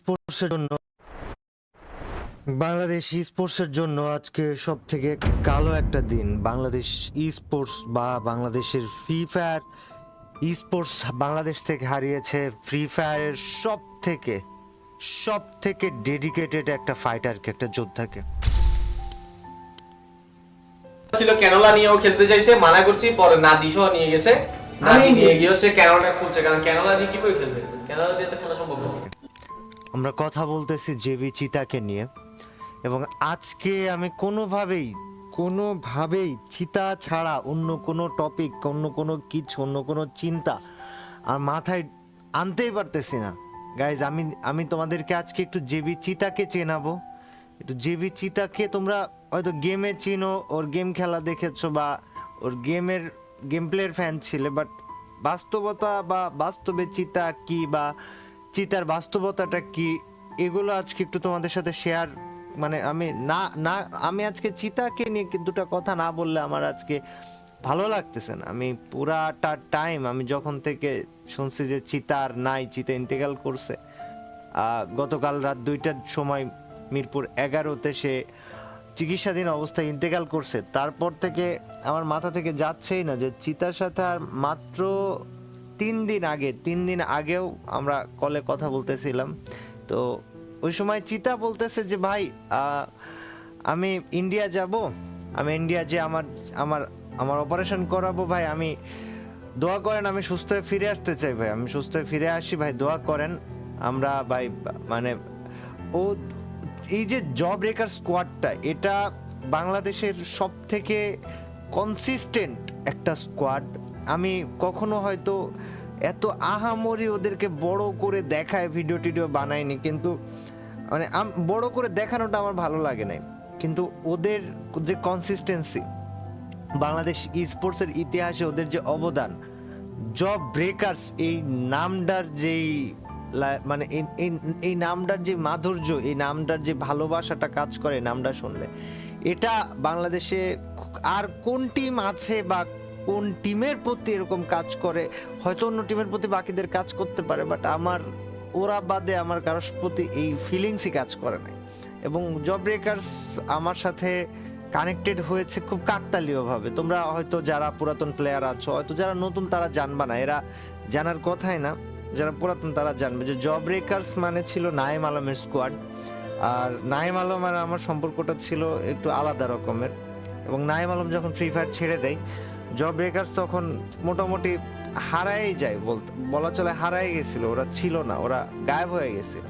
স্পোর্টসের জন্য বাংলাদেশ ই স্পোর্টসের জন্য আজকে সব থেকে কালো একটা দিন। বাংলাদেশ ই স্পোর্টস বা বাংলাদেশের ফ্রি ফায়ার ই স্পোর্টস বাংলাদেশ থেকে হারিয়েছে ফ্রি ফায়ারের সব থেকে ডেডিকেটেড একটা ফাইটারকে, একটা যোদ্ধাকে। ছিল ক্যানোলা নিয়েও খেলতে চাইছে, মানা করছি, পরে নাদিসও নিয়ে গেছে। নাদি নিয়ে গিয়ে হচ্ছে ক্যানোলাটা খুলছে, কারণ ক্যানোলা দিয়ে কিভাবে খেলবে, ক্যানোলা দিয়ে তো খেলা সম্ভব না। আমরা কথা বলতেছি জেবি চিতাকে নিয়ে, এবং আজকে আমি কোনোভাবেই চিতা ছাড়া অন্য কোনো টপিক, অন্য কোনো কিছু, অন্য কোনো চিন্তা আর মাথায় আনতেই পারতেছি না। গাইজ, আমি তোমাদেরকে আজকে একটু জেবি চিতাকে চেনাবো। একটু জেবি চিতাকে তোমরা হয়তো গেমে চিনো, ওর গেম খেলা দেখেছো বা ওর গেম প্লের ফ্যান ছিলে, বাট বাস্তবতা বা বাস্তবে চিতা কি বা চিতার বাস্তবতাটা কি, এগুলো আজকে একটু তোমাদের সাথে শেয়ার, মানে আমি আজকে চিতাকে নিয়ে দুটো কথা না বললে আমার আজকে ভালো লাগতেছে না। আমি পুরাটা টাইম, আমি যখন থেকে শুনছি যে চিতা ইন্তেকাল করছে, গতকাল রাত 2টার সময় মিরপুর 11-তে সে চিকিৎসাধীন অবস্থায় ইন্তেকাল করছে, তারপর থেকে আমার মাথা থেকে যাচ্ছেই না যে চিতার সাথে আর মাত্র 3 দিন আগেও আমরা কলে কথা বলতেছিলাম। তো ওই সময় চিতা বলতেছে যে ভাই, আমি ইন্ডিয়া যাব, আমি ইন্ডিয়া যে আমার আমার আমার অপারেশন করাবো ভাই, আমি দোয়া করেন, আমি সুস্থ হয়ে ফিরে আসতে চাই ভাই, আমি সুস্থ হয়ে ফিরে আসি ভাই, দোয়া করেন। আমরা ভাই, মানে ও এই যে জব ব্রেকার স্কোয়াডটা, এটা বাংলাদেশের সব থেকে কনসিস্টেন্ট একটা স্কোয়াড। আমি কখনো হয়তো এত আহামরি ওদেরকে বড় করে দেখায় ভিডিও টিডিও বানাইনি, কিন্তু মানে বড় করে দেখানোটা আমার ভালো লাগে নাই, কিন্তু ওদের যে কনসিস্টেন্সি, বাংলাদেশ ই স্পোর্টসের ইতিহাসে ওদের যে অবদান, জব ব্রেকার্স এই নামটার যেই মানে এই নামটার যে মাধুর্য, এই নামটার যে ভালোবাসাটা কাজ করে নামটা শুনলে, এটা বাংলাদেশে আর কোন টিম আছে বা কোন টিমের প্রতি এরকম কাজ করে? হয়তো অন্য টিমের প্রতি বাকিদের কাজ করতে পারে, বাট আমার ওরা বাদে আমার কারোর প্রতি এই ফিলিংসই কাজ করে নাই। এবং জব ব্রেকার্স আমার সাথে কানেক্টেড হয়েছে খুব কাকতালীয় ভাবে। তোমরা হয়তো যারা পুরাতন প্লেয়ার আছো, হয়তো যারা নতুন তারা জানবা না, এরা জানার কথাই না, যারা পুরাতন তারা জানবে যে জব ব্রেকার্স মানে ছিল নাইম আলমের স্কোয়াড। আর নাইম আলম আর আমার সম্পর্কটা ছিল একটু আলাদা রকমের, এবং নাইম আলম যখন ফ্রি ফায়ার ছেড়ে দেয়, জব ব্রেকার্স তখন মোটামুটি হারাই যায়, বলা চলে হারাই গেছিল, ওরা ছিল না, ওরা গায়েব হয়ে গেছিল।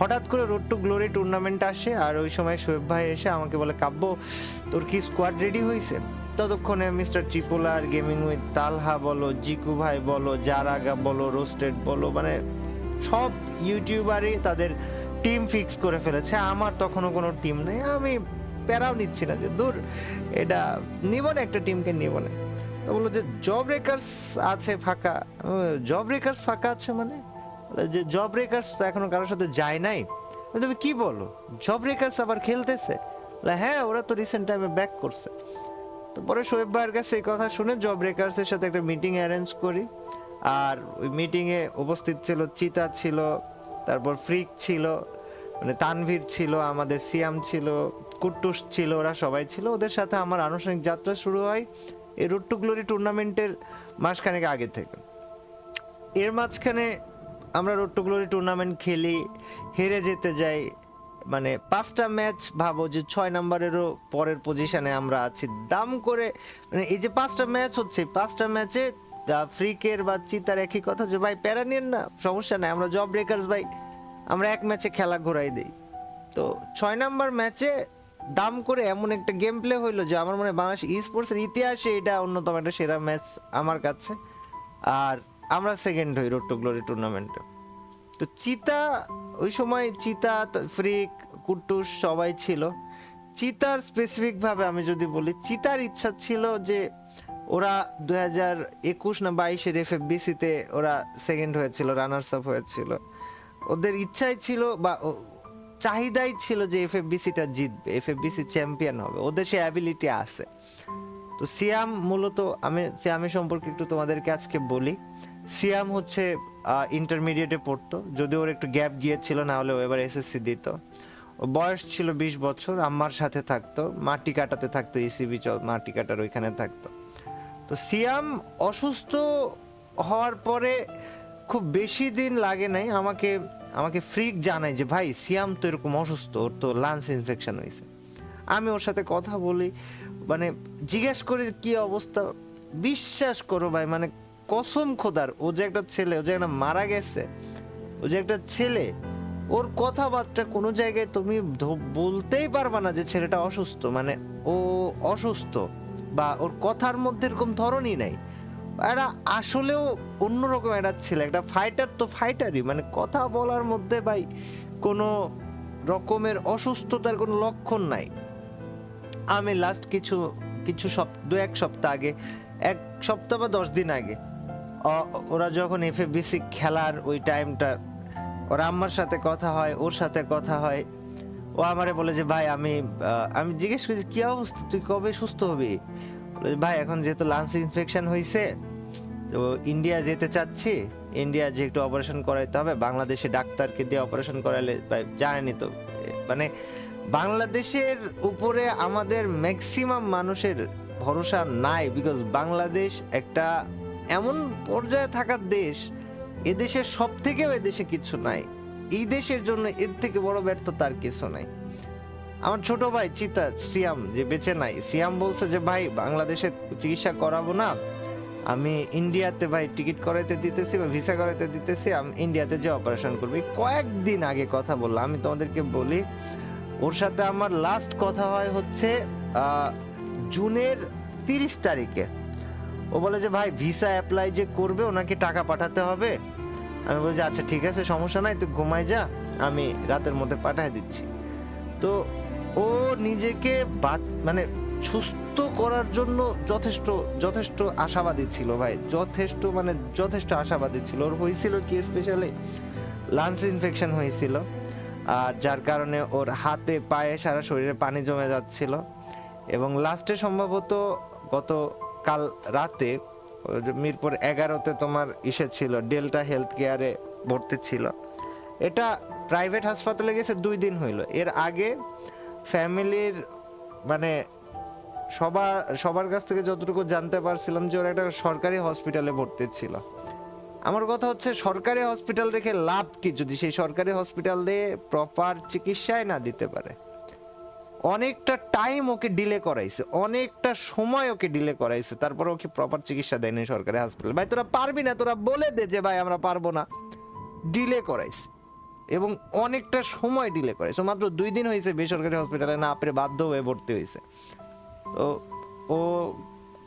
হঠাৎ করে রোড টু গ্লোরি টুর্নামেন্ট আসে, আর ওই সময় শোয়েব ভাই এসে আমাকে বলে, কাব্য তোর কি স্কোয়াড রেডি হয়েছে? ততক্ষণে মিস্টার ট্রিপোলার গেমিং উইথ তালহা বলো, জিকু ভাই বলো, জারাগা বলো, রোস্টেড বলো, মানে সব ইউটিউবারই তাদের টিম ফিক্স করে ফেলেছে। আমার তখনও কোনো টিম নেই, আমি প্যারাও নিচ্ছি না যে দূর, এটা নিব না, একটা টিমকে নিব না। তো বললো যে জব ব্রেকার্স আছে ফাঁকা। জব ব্রেকার্স ফাঁকা আছে মানে? যে জব ব্রেকার্স তো এখনো কারোর সাথে যায় নাই। তুমি কি বলো, জব ব্রেকার্স আবার খেলতেছে? হ্যাঁ, ওরা তো রিসেন্ট টাইমে ব্যাক করছে। তো পরে শোয়েব ভাইয়ের কাছে এই কথা শুনে জব ব্রেকার্সের সাথে একটা মিটিং অ্যারেঞ্জ করি, আর ওই মিটিংয়ে উপস্থিত ছিল চিতা, ছিল তারপর ফ্রিক ছিল, মানে তানভীর ছিল, আমাদের সিয়াম ছিল, কুট্টুস ছিল, ওরা সবাই ছিল। ওদের সাথে আমার আনুষ্ঠানিক যাত্রা শুরু হয় এই রোড টু গ্লোরি টুর্নামেন্টের মাসখানেক আগে থেকে। এর মাঝখানে আমরা রোড টু গ্লোরি টুর্নামেন্ট খেলি, হেরে যেতে যাই, মানে 5টা ম্যাচ, ভাবো যে 6 নম্বরেরও পরের পজিশনে আমরা আছি দাম করে। মানে এই যে 5টা ম্যাচ হচ্ছে, 5টা ম্যাচে ফ্রিকের বা চিতার একই কথা যে ভাই প্যারা নিয়েন না, সমস্যা নাই, আমরা জব ব্রেকার্স ভাই, আমরা এক ম্যাচে খেলা ঘোরাই দেই। তো 6 নম্বর ম্যাচে দাম করে এমন একটা গেম প্লে হইলো যে আমার মনে হয় বাংলাদেশ ই স্পোর্টসের ইতিহাসে এটা অন্যতম একটা সেরা ম্যাচ আমার কাছে। আর আমরা সেকেন্ড হই রোড টু গ্লোরি টুর্নামেন্টে। তো চিতা, ওই সময় চিতা, ফ্রিক, কুট্টুস সবাই ছিল। চিতার স্পেসিফিক ভাবে আমি যদি বলি, চিতার ইচ্ছা ছিল যে ওরা 2021 না 22-এর এফএফবিসিতে ওরা সেকেন্ড হয়েছিল, রানার্স আপ হয়েছিল। ওদের ইচ্ছাই ছিল বা চাহিদাই ছিল যে এফএফবিসিটা জিতবে, এফএফবিসি চ্যাম্পিয়ন হবে, ওদের সে অ্যাবিলিটি আছে। তো তো সিয়াম মূলত, আমি সিয়ামের সম্পর্কে একটু তোমাদেরকে আজকে বলি। সিয়াম হচ্ছে ইন্টারমিডিয়েটে পড়তো, যদিও ওর একটু গ্যাপ গিয়েছিল, না হলে ও এবার এসএসসি দিত। ও বয়স ছিল 20 বছর, আম্মার সাথে থাকতো, মাটি কাটাতে থাকতো, ইসিবি মাটি কাটার ওইখানে থাকতো। তো সিয়াম অসুস্থ হওয়ার পরে খুব বেশি দিন লাগে নাই, আমাকে আমাকে ফ্রিক জানায় যে ভাই সিয়াম তো এরকম অসুস্থ, ওর তো লাংস ইনফেকশন হয়েছে। আমি ওর সাথে কথা বলি, মানে জিজ্ঞেস করি কি অবস্থা। বিশ্বাস করো ভাই, মানে কসম খোদার, ও যে একটা ছেলে, ও যে একটা মারা গেছে, ও যে একটা ছেলে, ওর কথাবার্তা কোনো জায়গায় তুমি বলতেই পারবা না যে ছেলেটা অসুস্থ, মানে ও অসুস্থ, বা ওর কথার মধ্যে এরকম ধরনই নাই। এরা আসলেও অন্যরকম একটা ছেলে, একটা ফাইটার তো ফাইটারই, মানে কথা বলার মধ্যে ভাই কোনো রকমের অসুস্থতার কোনো লক্ষণ নাই। আমি লাস্ট কিছু কিছু দু এক সপ্তাহ আগে, 1 সপ্তাহ বা 10 দিন আগে, ওরা যখন এফএফবিসি খেলার ওই টাইমটা, ওর আম্মার সাথে কথা হয়, ওর সাথে কথা হয়। ও আমারে বলে যে ভাই আমি জিজ্ঞেস করছি কি অবস্থা, তুই কবে সুস্থ হবি? বলে যে ভাই এখন যেহেতু লাংস ইনফেকশন হয়েছে, তো ইন্ডিয়া যেতে চাচ্ছি, ইন্ডিয়া যে একটু অপারেশন করাইতে হবে, বাংলাদেশে ডাক্তারকে দিয়ে অপারেশন করাইলে ভাই জানেনি তো, মানে বাংলাদেশের উপরে আমাদের ম্যাক্সিমাম মানুষের ভরসা নাই, বিকজ বাংলাদেশ একটা এমন পর্যায়ে থাকার দেশ, এদেশের সব থেকেও এদেশে কিছু নাই। এই দেশের জন্য এর থেকে বড় ব্যর্থতা আর কিছু নাই। আমার ছোট ভাই চিতা সিয়াম যে বেঁচে নাই, সিয়াম বলছে যে ভাই বাংলাদেশে চিকিৎসা করাবো না, আমি ইন্ডিয়াতে ভাই টিকিট করাইতে দিতেছি বা ভিসা করাইতে দিতেছি, আমি ইন্ডিয়াতে যে অপারেশন করবি। কয়েকদিন আগে কথা বললাম, আমি তোমাদেরকে বলি, ওর সাথে আমার লাস্ট কথা হয় হচ্ছে জুনের 30 তারিখে। ও বলে যে ভাই ভিসা অ্যাপ্লাই যে করবে, ওনাকে টাকা পাঠাতে হবে। আমি বলি যে আচ্ছা ঠিক আছে, সমস্যা নাই, তুই ঘুমাই যা, আমি রাতের মধ্যে পাঠিয়ে দিচ্ছি। তো ও নিজেকে মানে সুস্থ করার জন্য যথেষ্ট যথেষ্ট আশাবাদী ছিল ভাই, যথেষ্ট আশাবাদী ছিল। ওর হয়েছিল কি, স্পেশালি লাংস ইনফেকশন হয়েছিল, আর যার কারণে ওর হাতে পায়ে সারা শরীরে পানি জমে যাচ্ছিল। এবং লাস্টে সম্ভবত গতকাল রাতে মিরপুর 11-তে তোমার ছিল, ডেল্টা হেলথ কেয়ারে ভর্তি ছিল। এটা প্রাইভেট হাসপাতালে গেছে 2 দিন হইল। এর আগে ফ্যামিলির মানে সবার কাছ থেকে যতটুকু জানতে পারছিলাম যে ওরা একটা সরকারি হসপিটালে ভর্তি ছিল। আমার কথা হচ্ছে সরকারি হসপিটাল রেখে লাভ কি যদি সেই সরকারি হসপিটাল দিয়ে প্রপার চিকিৎসায় না দিতে পারে। অনেকটা টাইম ওকে ডিলে করাইছে, অনেকটা সময় ওকে ডিলে করাইছে, তারপর ওকে প্রপার চিকিৎসা দেয়নি সরকারি হসপিটাল। ভাই তোরা পারবি না, তোরা বলে দে যে ভাই আমরা পারবো না। ডিলে করাইছে এবং অনেকটা সময় ডিলে করাইছে। মাত্র 2 দিন হয়েছে বেসরকারি হসপিটালে না পেরে বাধ্য হয়ে ভর্তি হয়েছে। তো ও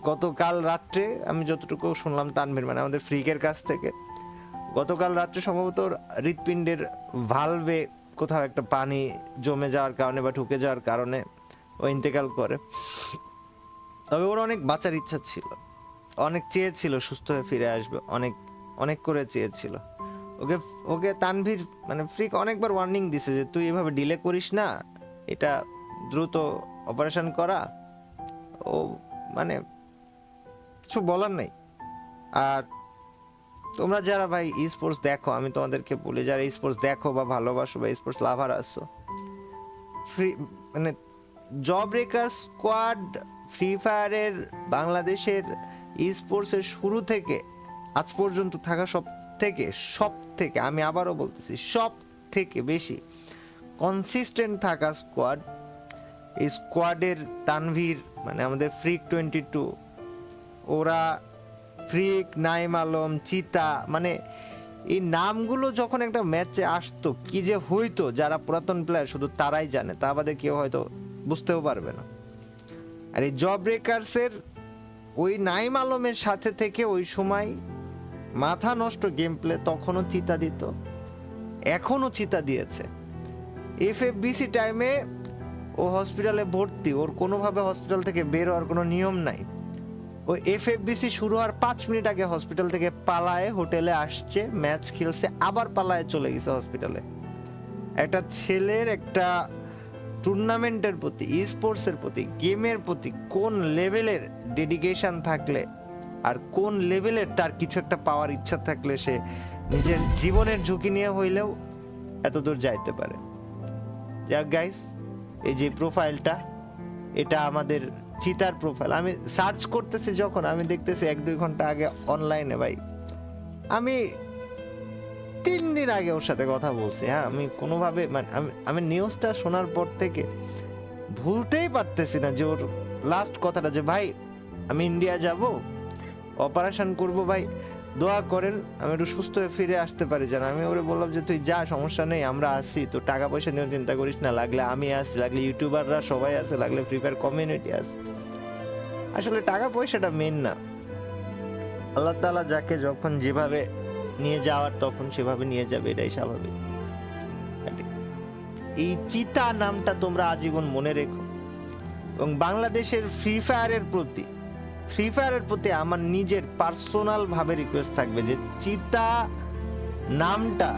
গতকাল রাত্রে, আমি যতটুকু শুনলাম তানভীর মানে আমাদের ফ্রিকের কাছ থেকে, গতকাল রাত্রে সম্ভবত হৃৎপিণ্ডের ভালভে কোথাও একটা পানি জমে যাওয়ার কারণে বা ঢুকে যাওয়ার কারণে ও ইন্তেকাল করে। তবে ওর অনেক বাঁচার ইচ্ছা ছিল, অনেক চেয়েছিল সুস্থ হয়ে ফিরে আসবে, অনেক অনেক করে চেয়েছিল। ওকে তানভীর মানে ফ্রিক অনেকবার ওয়ার্নিং দিছে যে তুই এভাবে ডিলে করিস না, এটা দ্রুত অপারেশন করা। ও মানে কিছু বলার নাই। আর তোমরা যারা ভাই ই স্পোর্টস দেখো, আমি তোমাদেরকে বলি, যারা ই স্পোর্টস দেখো বা ভালোবাসো বা স্পোর্টস লাভার আছো, মানে জব ব্রেকার স্কোয়াড ফ্রি ফায়ারের বাংলাদেশের ই স্পোর্টসের শুরু থেকে আজ পর্যন্ত থাকা সব থেকে আমি আবারও বলতেছি, সব থেকে বেশি কনসিস্টেন্ট থাকা স্কোয়াড, এই স্কোয়াডের তানভীর মানে আমাদের ফ্রিক 22, ওরা ফ্রিক, নাইম আলম, চিতা, মানে এই নামগুলো যখন একটা ম্যাচে আসতো কি যে হইতো, যারা পুরাতন প্লেয়ার শুধু তারাই জানে, তা বাদে কেউ হয়তো বুঝতেও পারবে না। আর এই জব ব্রেকার্সের ওই নাইম আলমের সাথে থেকে ওই সময় মাথা নষ্ট গেম প্লে তখনও চিতা দিত, এখনো চিতা দিয়েছে। এফএফবিসি টাইমে ও হসপিটালে ভর্তি, ওর কোনোভাবে হসপিটাল থেকে বের হওয়ার কোনো নিয়ম নাই। ও এফএফবিসি শুরু হওয়ার 5 মিনিট আগে হসপিটাল থেকে পালায়ে হোটেলে আসছে, ম্যাচ খেলছে, আবার পালায়ে চলে গেছে হসপিটালে। একটা ছেলের একটা টুর্নামেন্টের প্রতি, স্পোর্টসের প্রতি, গেমের প্রতি কোন লেভেলের ডেডিকেশন থাকলে আর কোন লেভেলের তার কিছু একটা পাওয়ার ইচ্ছা থাকলে সে নিজের জীবনের ঝুঁকি নিয়ে হইলেও এত দূর যাইতে পারে। যাক গাইস, এই যে প্রোফাইলটা, এটা আমাদের চিতার প্রোফাইল। আমি সার্চ করতেছি যখন, আমি দেখতেছি 1-2 ঘন্টা আগে অনলাইনে ভাই, আমি 3 দিন আগে ওর সাথে কথা বলছি। হ্যাঁ, আমি কোনোভাবে মানে আমি নিউজটা শোনার পর থেকে ভুলতেই পারতেছি না যে ওর লাস্ট কথাটা যে ভাই আমি ইন্ডিয়া যাব, অপারেশন করব, ভাই দোয়া করেন আমি একটু সুস্থ হয়ে ফিরে আসতে পারি। জান আমি ওরে বললাম যে তুই যা, সমস্যা নেই, আমরা আসি, তো টাকা পয়সা নিয়ে চিন্তা করিস না, লাগলে আমি আসি, লাগলে ইউটিউবাররা সবাই আছে, লাগলে ফ্রি ফায়ার কমিউনিটি আছে। আসলে টাকা পয়সাটা মেন না, আল্লাহ তাআলা যাকে যখন যেভাবে নিয়ে যাওয়ার তখন সেভাবে নিয়ে যাবে, এটাই স্বাভাবিক। এই চিতা নামটা তোমরা আজীবন মনে রেখো। এবং বাংলাদেশের ফ্রি ফায়ারের প্রতি আমার নিজের পার্সোনাল ভাবে রিকোয়েস্ট থাকবে যে চিতা নামটা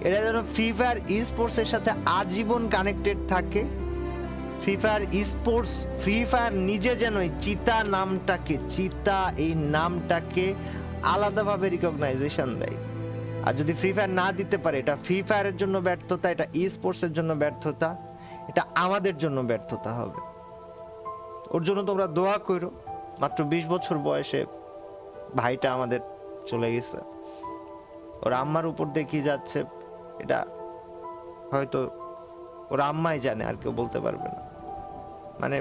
এটা যেন ফ্রি ফায়ার স্পোর্টস এর সাথে আজীবন কানেক্টেড থাকে। ফ্রি ফায়ার নিজে যেন এই চিতা এই নামটাকে আলাদাভাবে রিকগনাইজেশন দেয়। আর যদি ফ্রি ফায়ার না দিতে পারে, এটা ফ্রি ফায়ারের জন্য ব্যর্থতা, এটা স্পোর্টস এর জন্য ব্যর্থতা, এটা আমাদের জন্য ব্যর্থতা হবে। ওর জন্য তোমরা দোয়া করো। মাত্র 20 বছর বয়সে ভাইটা আমাদের চলে গেছে, ওর আম্মার উপর দেখি যাচ্ছে, এটা হয়তো ওর আম্মাই জানে, আর কেউ বলতে পারবে না। মানে